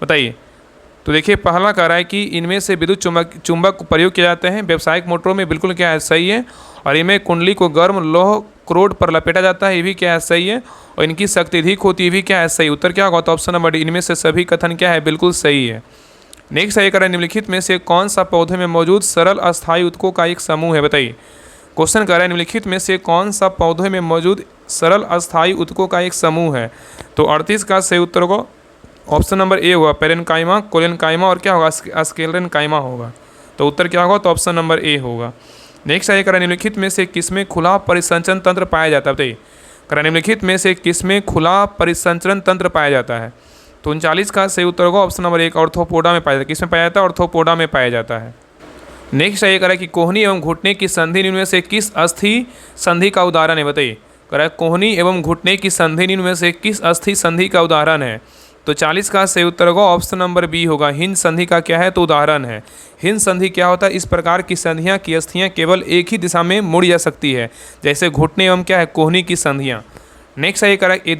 बताइए। तो देखिए पहला कह रहा है कि इनमें से विद्युत चुंबक प्रयोग किए जाते हैं व्यावसायिक मोटरों में, बिल्कुल क्या है, सही है। और इनमें कुंडली को गर्म लौह क्रोड पर लपेटा जाता है, ये भी क्या है, सही है। और इनकी शक्ति अधिक होती है, ये भी क्या है, सही। उत्तर क्या होगा, तो ऑप्शन नंबर डी, इनमें से सभी कथन क्या है, बिल्कुल सही है। नेक्स्ट है कह निम्नलिखित में से कौन सा पौधे में मौजूद सरल अस्थायी उत्तकों का एक समूह है, बताइए। क्वेश्चन कह रहा है निम्नलिखित में से कौन सा पौधे में मौजूद सरल अस्थायी उत्तकों का एक समूह है। तो 38 का सही उत्तर होगा ऑप्शन नंबर ए होगा, पेरेनकाइमा, कोलेनकाइमा और क्या होगा, स्क्लेरेनकाइमा होगा। तो उत्तर क्या होगा, तो ऑप्शन नंबर ए होगा। नेक्स्ट है कह रहा निम्नलिखित में से किसमें खुला परिसंचरण तंत्र पाया जाता है, बताइए। कह रहा निम्नलिखित में से किसमें खुला परिसंचरण तंत्र पाया जाता है। तो 39 का सही उत्तर होगा ऑप्शन नंबर 1, ऑर्थोपोडा में पाया जाता है। किसमें पाया जाता है, ऑर्थोपोडा में पाया जाता है। नेक्स्ट है कह रहा है कि कोहनी एवं घुटने की संधि निम्न में से किस अस्थि संधि का उदाहरण है, बताइए। कह रहा है कोहनी एवं घुटने की संधि निम्न में से किस अस्थि संधि का उदाहरण है। तो 40 का सही उत्तर होगा ऑप्शन नंबर बी होगा, हिंद संधि का क्या है, तो उदाहरण है। हिंद संधि क्या होता है, इस प्रकार की संधियाँ की अस्थियाँ केवल एक ही दिशा में मुड़ जा सकती है, जैसे घुटने एवं क्या है, कोहनी की संधियाँ। नेक्स्ट है कह रहा है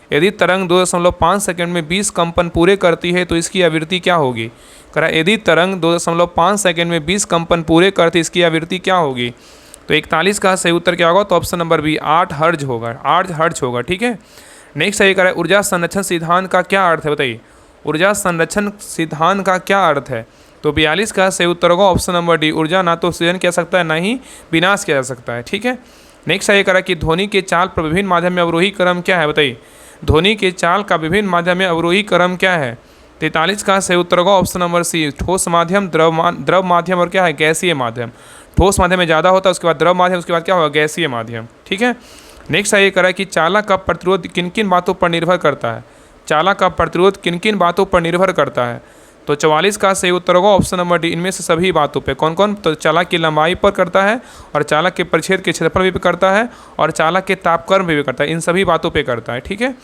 यदि तरंग 2.5 सेकंड में 20 कंपन पूरे करती है तो इसकी आवृत्ति क्या होगी। कह रहा है यदि तरंग 2.5 सेकंड में 20 कंपन पूरे करती है इसकी आवृत्ति क्या होगी। तो 41 का सही उत्तर क्या होगा, तो ऑप्शन नंबर बी, 8 हर्ट्ज होगा, 8 हर्ट्ज होगा। ठीक है, नेक्स्ट है कह रहा है ऊर्जा संरक्षण सिद्धांत का क्या अर्थ है, बताइए। ऊर्जा संरक्षण सिद्धांत का क्या अर्थ है। तो 42 का सही उत्तर होगा ऑप्शन नंबर डी, ऊर्जा ना तो सृजन किया सकता है ना ही विनाश किया जा सकता है। ठीक है, नेक्स्ट है ये करा कि ध्वनि के चाल पर विभिन्न माध्यम में अवरोही क्रम क्या है, बताइए। ध्वनि के चाल का विभिन्न माध्यम में अवरोही क्रम क्या है। 43 का सही उत्तर होगा ऑप्शन नंबर सी, ठोस माध्यम, द्रव माध्यम और क्या है, गैसीय माध्यम। ठोस माध्यम में ज़्यादा होता है, उसके बाद द्रव माध्यम, उसके बाद क्या होगा, गैसीय माध्यम। ठीक है। नेक्स्ट है ये करा कि चालक का प्रतिरोध किन किन बातों पर निर्भर करता है। चालक का प्रतिरोध किन किन बातों पर निर्भर करता है। तो 44 का सही उत्तर होगा ऑप्शन नंबर डी, इनमें से सभी बातों पे। कौन कौन, तो चालक की लंबाई पर करता है, और चालक के परिच्छेद के क्षेत्रफल भी करता है, और चालक के तापक्रम भी करता है, इन सभी बातों पे करता है। ठीक है।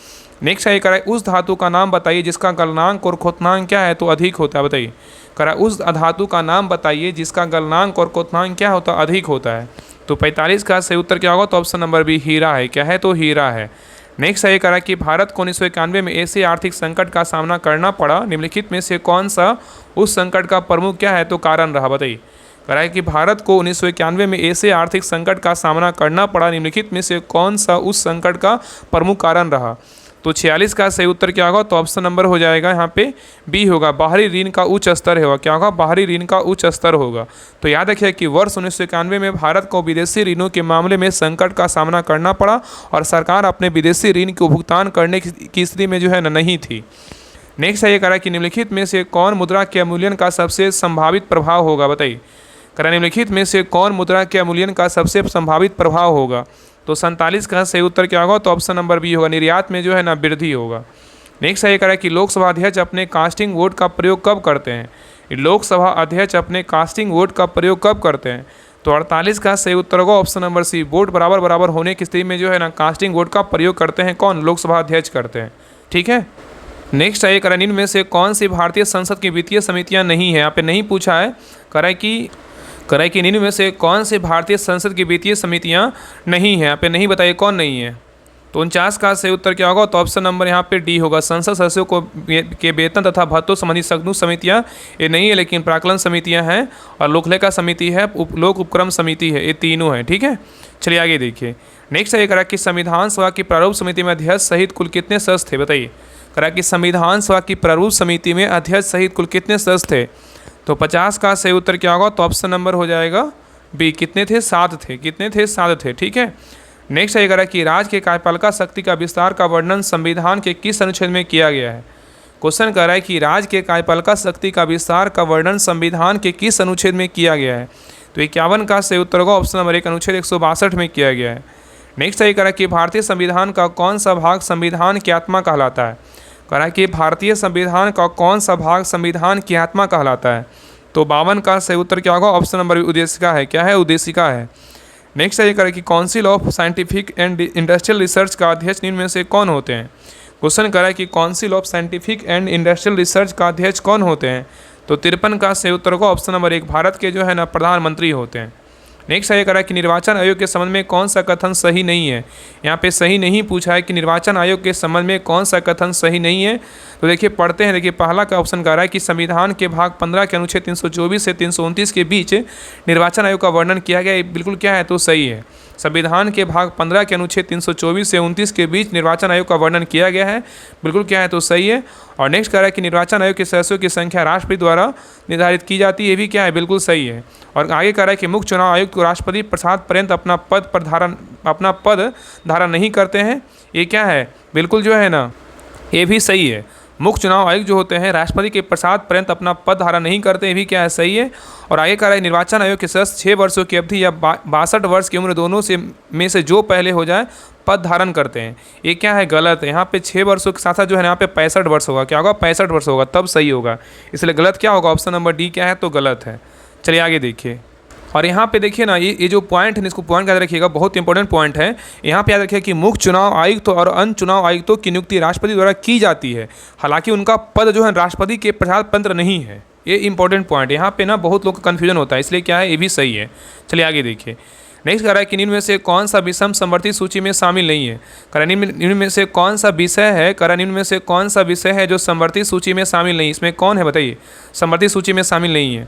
नेक्स्ट है करा उस धातु का नाम बताइए जिसका गलनांक और क्वथनांक क्या है, तो अधिक होता है, बताइए। करा उस धातु का नाम बताइए जिसका गलनांक और क्वथनांक क्या होता है, अधिक होता है। तो 45 का सही उत्तर क्या होगा, तो ऑप्शन नंबर बी, हीरा है। क्या है, तो हीरा है। नेक्स्ट है करा कि भारत को 1991 में ऐसे आर्थिक संकट का सामना करना पड़ा, निम्नलिखित में से कौन सा उस संकट का प्रमुख क्या है, तो कारण रहा, बताइए। करा कि भारत को 1991 में ऐसे आर्थिक संकट का सामना करना पड़ा, निम्नलिखित में से कौन सा उस संकट का प्रमुख कारण रहा। तो 46 का सही उत्तर क्या होगा, तो ऑप्शन नंबर हो जाएगा यहाँ पे बी होगा, बाहरी ऋण का उच्च स्तर होगा। क्या होगा, बाहरी ऋण का उच्च स्तर होगा। तो याद रखिए कि वर्ष 1991 में भारत को विदेशी ऋणों के मामले में संकट का सामना करना पड़ा, और सरकार अपने विदेशी ऋण को भुगतान करने की स्थिति में जो है नहीं थी। नेक्स्ट है ये करा कि निम्नलिखित में से कौन मुद्रा के अवमूल्यन का सबसे संभावित प्रभाव होगा, बताइए। करा निम्नलिखित में से कौन मुद्रा के अवमूल्यन का सबसे संभावित प्रभाव होगा। तो 47 का सही उत्तर क्या होगा, तो ऑप्शन नंबर बी होगा, निर्यात में जो है ना वृद्धि होगा। नेक्स्ट है ये करा कि लोकसभा अध्यक्ष अपने कास्टिंग वोट का प्रयोग कब करते हैं। लोकसभा अध्यक्ष अपने कास्टिंग वोट का प्रयोग कब करते हैं। तो 48 का सही उत्तर होगा ऑप्शन नंबर सी, वोट बराबर बराबर होने की स्थिति में जो है ना कास्टिंग वोट का प्रयोग करते हैं, कौन, लोकसभा अध्यक्ष करते हैं। ठीक है। नेक्स्ट है करा निम्न में से कौन सी भारतीय संसद की वित्तीय समितियां नहीं है, यहाँ पे नहीं पूछा है। करा कि निम्न में से कौन से भारतीय संसद की वित्तीय समितियां नहीं है, यहाँ पे नहीं बताइए कौन नहीं है। तो 49 का सही उत्तर क्या होगा, तो ऑप्शन नंबर यहाँ पे डी होगा, संसद सदस्यों को के वेतन तथा भत्तों संबंधी सघन समितियां ये नहीं है, लेकिन प्राक्कलन समितियां हैं, और लोकलेखा समिति है, लोक उपक्रम समिति है, ये तीनों हैं। ठीक है। चलिए आगे देखिए। नेक्स्ट है करा कि संविधान सभा की प्रारूप समिति में अध्यक्ष सहित कुल कितने सदस्य थे, बताइए। करा कि संविधान सभा की प्रारूप समिति में अध्यक्ष सहित कुल कितने सदस्य थे। तो 50 का सही उत्तर क्या होगा, तो ऑप्शन नंबर हो जाएगा बी, कितने थे, 7 थे। कितने थे, 7 थे। ठीक है। नेक्स्ट है करा कि राज्य के कार्यपालिका शक्ति का विस्तार का वर्णन संविधान के किस अनुच्छेद में किया गया है। क्वेश्चन कर रहा है कि राज्य के कार्यपालिका शक्ति का विस्तार का वर्णन संविधान के किस अनुच्छेद में किया गया है। तो 51 का सही उत्तर होगा ऑप्शन नंबर 1, अनुच्छेद 162 में किया गया है। नेक्स्ट है करा कि भारतीय संविधान का कौन सा भाग संविधान की आत्मा कहलाता है। करा कि भारतीय संविधान का कौन सा भाग संविधान की आत्मा कहलाता है। तो 52 का सही उत्तर क्या होगा, ऑप्शन नंबर उद्देशिका है। क्या है, उद्देशिका है। नेक्स्ट है करें कि council of scientific and industrial research का अध्यक्ष निम्न में से कौन होते हैं। क्वेश्चन करा कि council of scientific and industrial research का अध्यक्ष कौन होते हैं। तो 53 का सही उत्तर होगा ऑप्शन नंबर 1, भारत के जो है ना प्रधानमंत्री होते हैं। नेक्स्ट है करा कि निर्वाचन आयोग के संबंध में कौन सा कथन सही नहीं है। यहाँ पे सही नहीं पूछा है कि निर्वाचन आयोग के संबंध में कौन सा कथन सही नहीं है। तो देखिए पढ़ते हैं। देखिए पहला का ऑप्शन कह रहा है कि संविधान के भाग 15 के अनुच्छेद 324 से 329 के बीच निर्वाचन आयोग का वर्णन किया गया है। बिल्कुल क्या है, तो सही है। संविधान के भाग 15 के अनुच्छेद 324 से 29 के बीच निर्वाचन आयोग का वर्णन किया गया है। बिल्कुल क्या है, तो सही है। और नेक्स्ट कह रहा है कि निर्वाचन आयोग के सदस्यों की संख्या राष्ट्रपति द्वारा निर्धारित की जाती है। ये भी क्या है, बिल्कुल सही है। और आगे कह रहा है कि मुख्य चुनाव आयुक्त को राष्ट्रपति प्रसाद पर्यंत अपना पद धारण नहीं करते हैं। ये क्या है, बिल्कुल जो है ना, ये भी सही है। मुख्य चुनाव आयुक्त जो होते हैं राष्ट्रपति के प्रसाद पर्यंत अपना पद धारण नहीं करते, ये भी क्या है, सही है। और आगे कह रहा है निर्वाचन आयोग के सदस्य 6 वर्षों की अवधि या 62 वर्ष की उम्र दोनों में से जो पहले हो जाए पद धारण करते हैं। ये क्या है, गलत है। यहाँ पे 6 वर्षों के साथ साथ जो है यहाँ पे 65 वर्ष होगा। क्या होगा, 65 वर्ष होगा, तब सही होगा। इसलिए गलत क्या होगा, ऑप्शन नंबर डी क्या है, तो गलत है। चलिए आगे देखिए। और यहाँ पे देखिए ना, ये जो पॉइंट है इसको पॉइंट याद रखिएगा, बहुत इंपॉर्टेंट पॉइंट है। यहाँ पे याद रखिए कि मुख्य चुनाव आयुक्त और अन्य चुनाव आयुक्तों की नियुक्ति राष्ट्रपति द्वारा की जाती है। हालांकि उनका पद जो है राष्ट्रपति के प्रसाद पत्र नहीं है। ये इंपॉर्टेंट पॉइंट है। यहाँ पे ना बहुत लोग का कन्फ्यूजन होता है, इसलिए क्या है, ये भी सही है। चलिए आगे देखिए। नेक्स्ट कह रहा है कि निम्न में से कौन सा विषम समवर्ती सूची में शामिल नहीं है। करा निम्न में से कौन सा विषय है, करा निम्न में से कौन सा विषय है जो समवर्ती सूची में शामिल नहीं। इसमें कौन है, बताइए, समवर्ती सूची में शामिल नहीं है।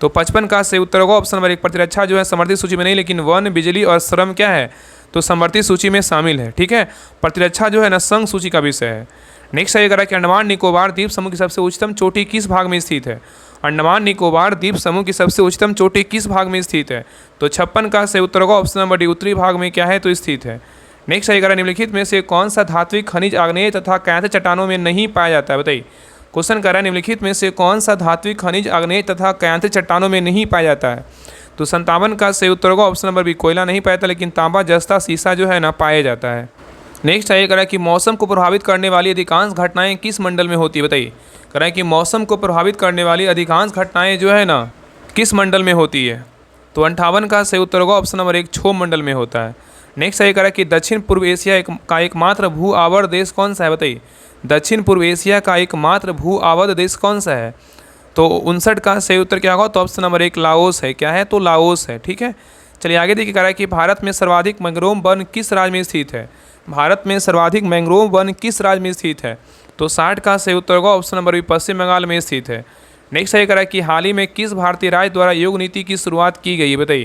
तो 55 का सही उत्तर होगा ऑप्शन नंबर 1, प्रतिरक्षा जो है समवर्ती सूची में नहीं, लेकिन वन, बिजली और श्रम क्या है, तो समवर्ती सूची में शामिल है। ठीक है। प्रतिरक्षा जो है ना संघ सूची का विषय है। नेक्स्ट है करा कि अंडमान निकोबार द्वीप समूह की सबसे उच्चतम चोटी किस भाग में स्थित है। अंडमान निकोबार द्वीप समूह की सबसे उच्चतम चोटी किस भाग में स्थित है? तो 56 का सही उत्तर होगा ऑप्शन नंबर डी, उत्तरी भाग में क्या है तो स्थित है। नेक्स्ट आएगा निम्नलिखित में से कौन सा धात्विक खनिज आग्नेय तथा कांस्य चट्टानों में नहीं पाया जाता है? बताइए, क्वेश्चन कर रहा है निम्नलिखित में से कौन सा धात्विक खनिज आग्नेय तथा कांस्य चट्टानों में नहीं पाया जाता है? तो 57 का सही उत्तर होगा ऑप्शन नंबर बी, कोयला नहीं पाया जाता, लेकिन तांबा, जस्ता, सीसा जो है ना पाया जाता है। नेक्स्ट आइए करा कि मौसम को प्रभावित करने वाली अधिकांश घटनाएं किस मंडल में होती है? बताइए, करा कि मौसम को प्रभावित करने वाली अधिकांश घटनाएं जो है ना किस मंडल में होती है? तो 58 का सही उत्तर होगा ऑप्शन नंबर 1, क्षोभ मंडल में होता है। नेक्स्ट आइए करा कि दक्षिण पूर्व एशिया का एकमात्र भू आवृत देश कौन सा है? बताइए, दक्षिण पूर्व एशिया का एकमात्र भू आवृत देश कौन सा है? तो 59 का सही उत्तर क्या होगा? तो ऑप्शन नंबर 1, लाओस है। क्या है? तो लाओस है। ठीक है, चलिए आगे देखिए, कह रहा है कि भारत में सर्वाधिक मैंग्रोव वन किस राज्य में स्थित है? भारत में सर्वाधिक मैंग्रोव वन किस राज्य में स्थित है? तो 60 का सही उत्तर होगा ऑप्शन नंबर बी, पश्चिम बंगाल में स्थित है। नेक्स्ट है कह रहा है कि हाल ही में किस भारतीय राज्य द्वारा योग नीति की शुरुआत की गई है? बताइए,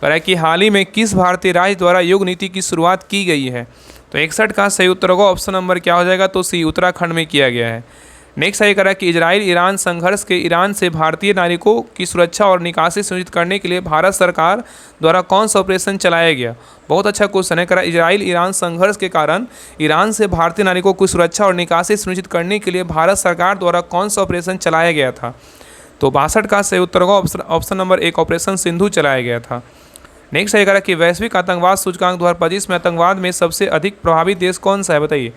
कह रहा है कि हाल ही में किस भारतीय राज्य द्वारा योग नीति की शुरुआत की गई है? तो 61 का सही उत्तर होगा ऑप्शन नंबर क्या हो जाएगा? तो सी, उत्तराखंड में किया गया है। नेक्स्ट है कह रहा है कि इजराइल ईरान संघर्ष के ईरान से भारतीय नागरिकों की सुरक्षा और निकासी सुनिश्चित करने के लिए भारत सरकार द्वारा कौन सा ऑपरेशन चलाया गया? बहुत अच्छा क्वेश्चन है। कह रहा है इजराइल ईरान संघर्ष के कारण ईरान से भारतीय नागरिकों की सुरक्षा और निकासी सुनिश्चित करने के लिए भारत सरकार द्वारा कौन सा ऑपरेशन चलाया गया था? तो 62 का सही उत्तर होगा ऑप्शन नंबर 1, ऑपरेशन सिंधु चलाया गया था। नेक्स्ट है कह रहा है कि वैश्विक आतंकवाद सूचकांक 2025 में आतंकवाद में सबसे अधिक प्रभावित देश कौन सा है? बताइए,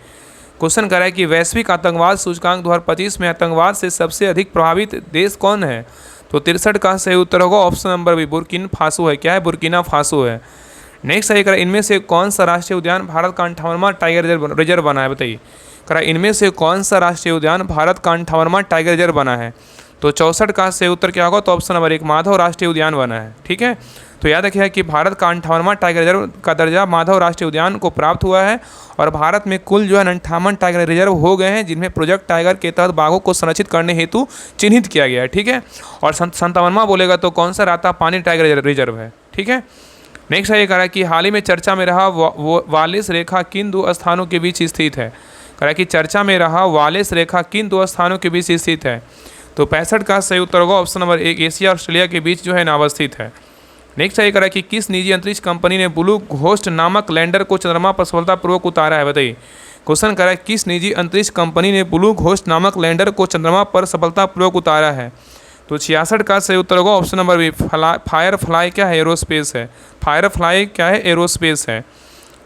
क्वेश्चन कर रहा है कि वैश्विक आतंकवाद सूचकांक 2025 में आतंकवाद से सबसे अधिक प्रभावित देश कौन है? तो 63 का सही उत्तर होगा option number B, Burkina Faso है। क्या है? बुर्किना फासो है। नेक्स्ट है इनमें से कौन सा राष्ट्रीय उद्यान भारत का 58वां टाइगर रिजर्व बना है? बताइए, कह रहा है इनमें से कौन सा राष्ट्रीय उद्यान भारत का 58वां टाइगर रिजर्व बना है? तो 64 का सही उत्तर क्या होगा? तो ऑप्शन नंबर 1, माधव राष्ट्रीय उद्यान बना है। ठीक है, तो याद रखिए कि भारत का 58वां टाइगर रिजर्व का दर्जा माधव राष्ट्रीय उद्यान को प्राप्त हुआ है और भारत में कुल जो है 58 टाइगर रिजर्व हो गए हैं, जिनमें प्रोजेक्ट टाइगर के तहत बाघों को संरक्षित करने हेतु चिन्हित किया गया है। ठीक है, और 57वां बोलेगा तो कौन सा? राता पानी टाइगर रिजर्व है। ठीक है, नेक्स्ट है ये कह रहा है कि हाल ही में चर्चा में रहा वालिस रेखा किन दो स्थानों के बीच स्थित है? कह रहा है कि चर्चा में रहा वालिस रेखा किन दो स्थानों के बीच स्थित है? तो 65 का सही उत्तर होगा ऑप्शन नंबर 1, एशिया और ऑस्ट्रेलिया के बीच जो है ना अवस्थित है। नेक्स्ट है कह रहा है कि किस निजी अंतरिक्ष कंपनी ने ब्लू घोस्ट नामक लैंडर को चंद्रमा पर सफलतापूर्वक उतारा है? बताइए, क्वेश्चन कर रहा है किस निजी अंतरिक्ष कंपनी ने ब्लू घोस्ट नामक लैंडर को चंद्रमा पर सफलतापूर्वक उतारा है? तो 66 का सही उत्तर होगा option number B, firefly क्या है? एरोस्पेस है। फायर फ्लाई क्या है? एरोस्पेस है।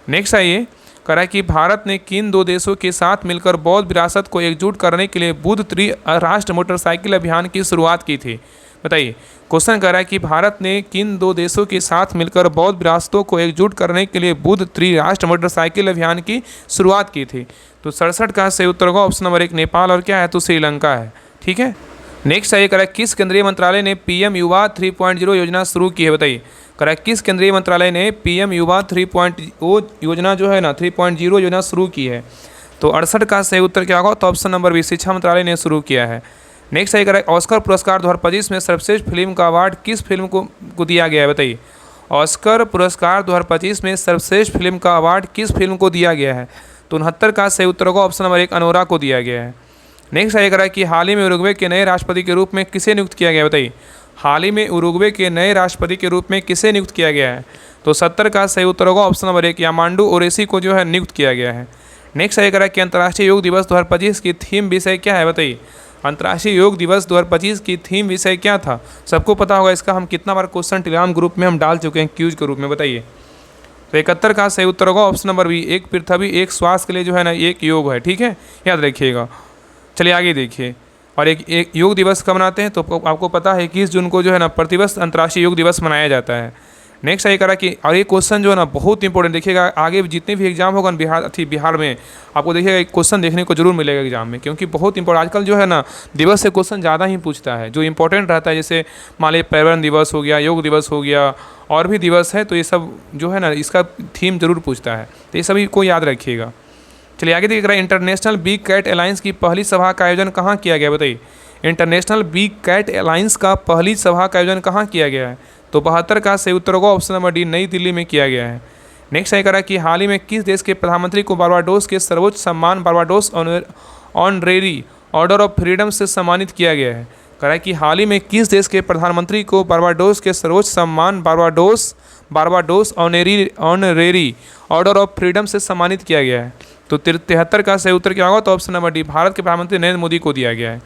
नेक्स्ट आइए, कह रहा है कि भारत ने किन दो देशों के साथ मिलकर बौद्ध विरासत को एकजुट करने के लिए बुद्ध त्रिराष्ट्र मोटरसाइकिल अभियान की शुरुआत की थी? बताइए, क्वेश्चन कर रहा है कि भारत ने किन दो देशों के साथ मिलकर बौद्ध विरासतों को एकजुट करने के लिए बुद्ध त्रिराष्ट्र मोटरसाइकिल अभियान की शुरुआत की थी? तो 67 का सही उत्तर होगा ऑप्शन नंबर 1, नेपाल और क्या है? तो श्रीलंका है। ठीक है, नेक्स्ट है कह रहा है किस केंद्रीय मंत्रालय ने पीएम युवा 3.0 योजना शुरू की है? बताइए, कह रहा है किस केंद्रीय मंत्रालय ने पीएम युवा 3.0 योजना जो है ना 3.0 योजना शुरू की है? तो 68 का सही उत्तर क्या होगा? तो ऑप्शन नंबर बी, शिक्षा मंत्रालय ने शुरू किया है। नेक्स्ट है कह रहा है ऑस्कर पुरस्कार 2025 में सर्वश्रेष्ठ फिल्म का अवार्ड किस फिल्म को दिया गया है? बताइए, ऑस्कर पुरस्कार 2025 में सर्वश्रेष्ठ फिल्म का अवार्ड किस फिल्म को दिया गया है? तो 69 का सही उत्तर होगा ऑप्शन नंबर 1, अनोरा को दिया गया है। नेक्स्ट है कह रहा है कि हाल ही में उरुग्वे के नए राष्ट्रपति के रूप में किसे नियुक्त किया गया? बताइए, हाल ही में उरुग्वे के नए राष्ट्रपति के रूप में किसे नियुक्त किया गया है? तो 70 का सही उत्तर होगा ऑप्शन नंबर 1, यामांडू ओरेसी को जो है नियुक्त किया गया है। नेक्स्ट है कह रहा है कि अंतर्राष्ट्रीय योग दिवस 2025 की थीम विषय क्या है? बताइए, अंतर्राष्ट्रीय योग दिवस 2025 की थीम विषय क्या था? सबको पता होगा इसका, हम कितना बार क्वेश्चन टेलीग्राम ग्रुप में हम डाल चुके हैं क्यूज के रूप में। बताइए, तो 71 का सही उत्तर होगा ऑप्शन नंबर बी, एक पृथ्वी एक स्वास्थ्य के लिए जो है ना एक योग है। ठीक है, याद रखिएगा। चलिए आगे देखिए, और एक योग दिवस कब मनाते हैं? तो आपको पता है 21 जून को जो है ना प्रतिवर्ष अंतर्राष्ट्रीय योग दिवस मनाया जाता है। नेक्स्ट ये करा कि और ये क्वेश्चन जो है ना बहुत इंपॉर्टेंट, देखिएगा आगे जितने भी एग्जाम होगा बिहार में आपको देखिएगा एक क्वेश्चन देखने को जरूर मिलेगा एग्जाम में, क्योंकि बहुत इंपॉर्टेंट आजकल जो है ना दिवस से क्वेश्चन ज़्यादा ही पूछता है जो इंपॉर्टेंट रहता है। जैसे मान लीजिए पर्यावरण दिवस हो गया, योग दिवस हो गया, और भी दिवस है, तो ये सब जो है ना इसका थीम जरूर पूछता है, तो ये सभी को याद रखिएगा। चलिए आगे देखिएगा, इंटरनेशनल बिग कैट अलायंस की पहली सभा का आयोजन कहाँ किया गया? बताइए, इंटरनेशनल बिग कैट अलायंस का पहली सभा का आयोजन कहाँ किया गया है? तो 72 का सही उत्तर होगा ऑप्शन नंबर डी, नई दिल्ली में किया गया है। नेक्स्ट है कह रहा है कि हाल ही में किस देश के प्रधानमंत्री को बारबाडोस के सर्वोच्च सम्मान Barbados honorary order of freedom से सम्मानित किया गया है? कह रहा है कि हाल ही में किस देश के प्रधानमंत्री को बारबाडोस के सर्वोच्च सम्मान Barbados honorary order of freedom से सम्मानित किया गया है? तो 73 का सही उत्तर क्या होगा? तो ऑप्शन नंबर डी, भारत के प्रधानमंत्री नरेंद्र मोदी को दिया गया है।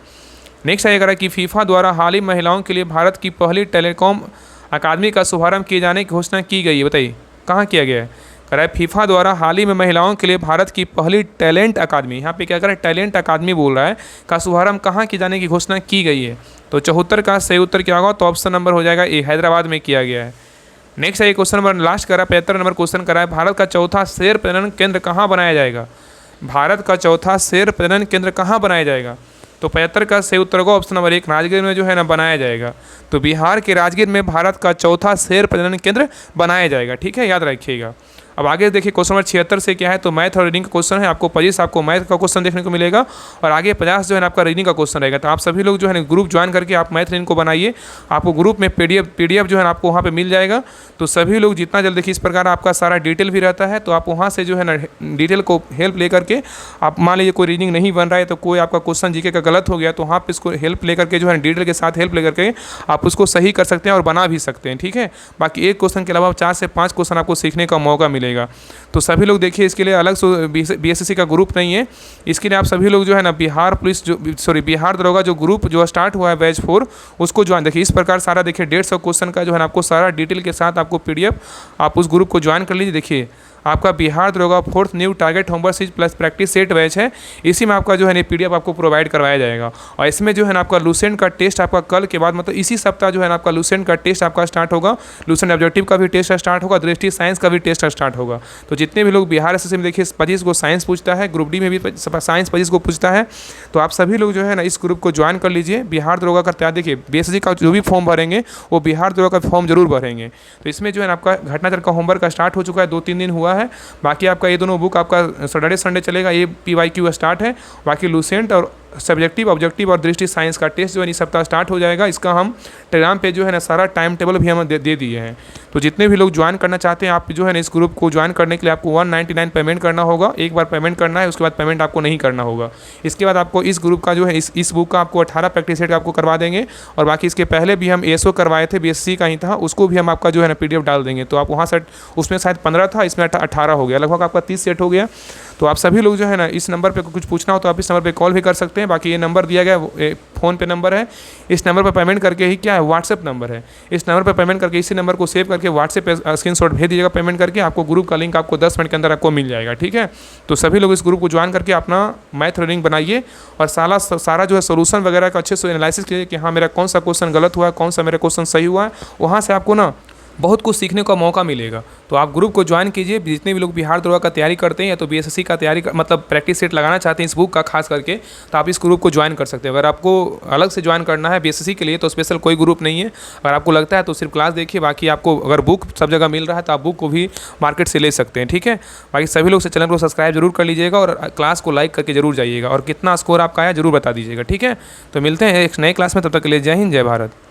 नेक्स्ट है, कह रहा है कि फीफा द्वारा हाल ही महिलाओं के लिए भारत की पहली टेलीकॉम अकादमी का शुभारंभ किए जाने की घोषणा की गई है। बताइए कहाँ किया गया है? कह रहा है फीफा द्वारा हाल ही में महिलाओं के लिए भारत की पहली टैलेंट अकादमी, यहाँ पे क्या कर रहा है? टैलेंट अकादमी बोल रहा है, का शुभारंभ कहाँ किए जाने की घोषणा की गई है? तो 74 का सही उत्तर क्या होगा? तो ऑप्शन नंबर हो जाएगा ए, हैदराबाद में किया गया है। नेक्स्ट है क्वेश्चन नंबर लास्ट करा 75 नंबर क्वेश्चन करा है, भारत का चौथा शेर प्रजनन केंद्र कहाँ बनाया जाएगा? भारत का चौथा शेर प्रजनन केंद्र कहाँ बनाया जाएगा? तो 75 का सही उत्तर होगा ऑप्शन नंबर 1, राजगीर में जो है ना बनाया जाएगा। तो बिहार के राजगीर में भारत का चौथा शेर प्रजनन केंद्र बनाया जाएगा। ठीक है, याद रखिएगा। अब आगे देखिए क्वेश्चन नंबर 76 से क्या है, तो मैथ और रीडिंग का क्वेश्चन है। आपको 25 आपको मैथ का क्वेश्चन देखने को मिलेगा और आगे 50 जो है ना आपका रीडिंग का क्वेश्चन रहेगा। तो आप सभी लोग जो है ना ग्रुप ज्वाइन करके आप मैथ रीडिंग को बनाइए। आपको ग्रुप में पीडीएफ जो है ना आपको वहाँ पे मिल जाएगा। तो सभी लोग जितना जल्द देखिए, इस प्रकार आपका सारा डिटेल भी रहता है। तो आप वहाँ से जो है ना डिटेल को हेल्प ले करके, आप मान लीजिए कोई रीडिंग नहीं बन रहा है, तो कोई आपका क्वेश्चन जीके का गलत हो गया, तो वहाँ पे इसको हेल्प ले करके जो है डिटेल के साथ हेल्प ले करके आप उसको सही कर सकते हैं और बना भी सकते हैं। ठीक है, बाकी एक क्वेश्चन के अलावा 4 से 5 क्वेश्चन आपको सीखने का मौका मिलेगा। तो सभी लोग देखिए, इसके लिए अलग से बीएसएससी का ग्रुप नहीं है। इसके लिए आप सभी लोग जो है ना बिहार दरोगा जो ग्रुप जो स्टार्ट हुआ है बैच 4, उसको ज्वाइन। देखिए इस प्रकार सारा देखिए 150 क्वेश्चन का जो है ना आपको सारा डिटेल के साथ आपको पीडीएफ, आप उस ग्रुप को ज्वाइन कर लीजिए। देखिए आपका बिहार दरोगा 4th new target homework series plus practice set batch है। इसी में आपका जो है ना पीडीएफ आपको प्रोवाइड करवाया जाएगा। और इसमें जो है ना आपका लूसेंट का टेस्ट आपका कल के बाद मतलब इसी सप्ताह जो है ना आपका लूसेंट का टेस्ट आपका स्टार्ट होगा। लूसेंट ऑब्जेक्टिव का भी टेस्ट स्टार्ट होगा, दृष्टि साइंस का भी टेस्ट स्टार्ट होगा। तो जितने भी लोग बिहार एसएससी में देखिए 25 को साइंस पूछता है, ग्रुप डी में भी साइंस 25 को पूछता है। तो आप सभी लोग जो है ना इस ग्रुप को ज्वाइन कर लीजिए। बिहार दरोगा का तैयार देखिए, बीएसएससी का जो भी फॉर्म भरेंगे वो बिहार दरोगा का फॉर्म जरूर भरेंगे। तो इसमें जो है ना आपका घटनाचक्र का होमवर्क का स्टार्ट हो चुका है, 2-3 दिन हुआ है। बाकी आपका ये दोनों बुक आपका सैटरडे संडे चलेगा, ये PYQ स्टार्ट है। बाकी लूसेंट और सब्जेक्टिव ऑब्जेक्टिव और दृष्टि साइंस का टेस्ट जो है इस सप्ताह स्टार्ट हो जाएगा। इसका हम टेलीग्राम पे जो है ना सारा टाइम टेबल भी हम दे दिए हैं। तो जितने भी लोग ज्वाइन करना चाहते हैं, आप जो है ना इस ग्रुप को ज्वाइन करने के लिए आपको 199 पेमेंट करना होगा। एक बार पेमेंट करना है, उसके बाद पेमेंट आपको नहीं करना होगा। इसके बाद आपको इस ग्रुप का जो है इस बुक का आपको 18 प्रैक्टिस सेट आपको करवा देंगे। और बाकी इसके पहले भी हम ASO करवाए थे, BSc का ही था, उसको भी हम आपका जो है ना PDF डाल देंगे। तो आप वहाँ से उसमें शायद 15 था, इसमें 18 हो गया, लगभग आपका 30 सेट हो गया। तो आप सभी लोग जो है ना इस नंबर पे कुछ पूछना हो तो आप इस नंबर पे कॉल भी कर सकते हैं। बाकी ये नंबर दिया गया फ़ोन पे नंबर है, इस नंबर पर पेमेंट करके ही क्या है व्हाट्सएप नंबर है, इस नंबर पर पेमेंट करके इसी नंबर को सेव करके व्हाट्सएप पे स्क्रीनशॉट भेज दीजिएगा पेमेंट करके। आपको ग्रुप का लिंक आपको 10 मिनट के अंदर आपको मिल जाएगा। ठीक है, तो सभी लोग इस ग्रुप को ज्वाइन करके अपना मैथ रीडिंग बनाइए और सारा जो है सोल्यूशन वगैरह का अच्छे से एनालिसिस कीजिए कि हाँ मेरा कौन सा क्वेश्चन गलत हुआ है, कौन सा मेरा क्वेश्चन सही हुआ है। वहाँ से आपको ना बहुत कुछ सीखने का मौका मिलेगा। तो आप ग्रुप को ज्वाइन कीजिए। जितने भी लोग बिहार दरोगा का तैयारी करते हैं या तो बीएसएससी का तैयारी मतलब प्रैक्टिस सेट लगाना चाहते हैं इस बुक का खास करके, तो आप इस ग्रुप को ज्वाइन कर सकते हैं। अगर आपको अलग से ज्वाइन करना है बीएसएससी के लिए तो स्पेशल कोई ग्रुप नहीं है। अगर आपको लगता है तो सिर्फ क्लास देखिए, बाकी आपको अगर बुक सब जगह मिल रहा है तो आप बुक को भी मार्केट से ले सकते हैं। ठीक है, बाकी सभी लोग से चैनल को सब्सक्राइब जरूर कर लीजिएगा और क्लास को लाइक करके जरूर जाइएगा और कितना स्कोर आपका आया जरूर बता दीजिएगा। ठीक है, तो मिलते हैं एक नए क्लास में, तब तक के लिए जय हिंद जय भारत।